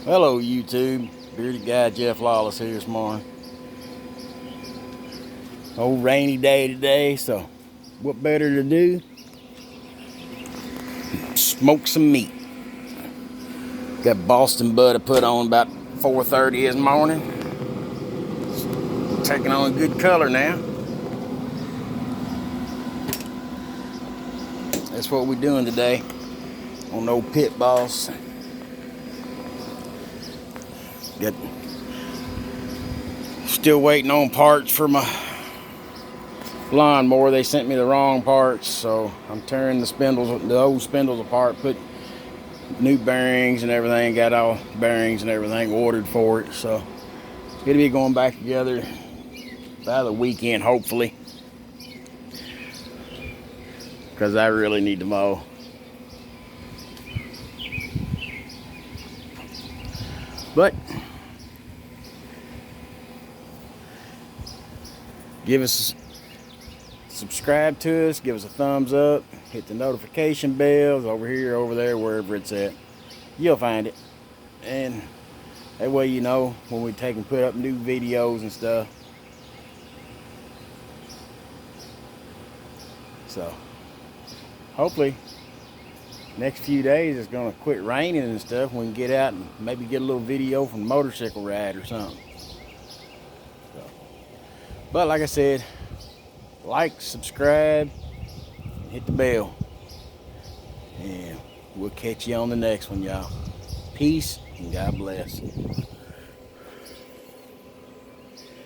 Hello YouTube, bearded guy Jeff Lawless here this morning. Old rainy day today, so what better to do? Smoke some meat. Got Boston butter put on about 4:30 this morning. It's taking on a good color now. That's what we're doing today on old Pit Boss. Got still waiting on parts for my lawnmower. They sent me the wrong parts, so I'm tearing the old spindles apart, put new bearings and everything, got all bearings and everything ordered for it, so it's gonna be going back together by the weekend, hopefully, because I really need to mow. But subscribe to us, give us a thumbs up, hit the notification bells over here, over there, wherever it's at. You'll find it. And that way you know when we take and put up new videos and stuff. So hopefully next few days it's gonna quit raining and stuff. We can get out and maybe get a little video from a motorcycle ride or something. So, but like I said, like, subscribe, hit the bell, and we'll catch you on the next one, y'all. Peace and God bless.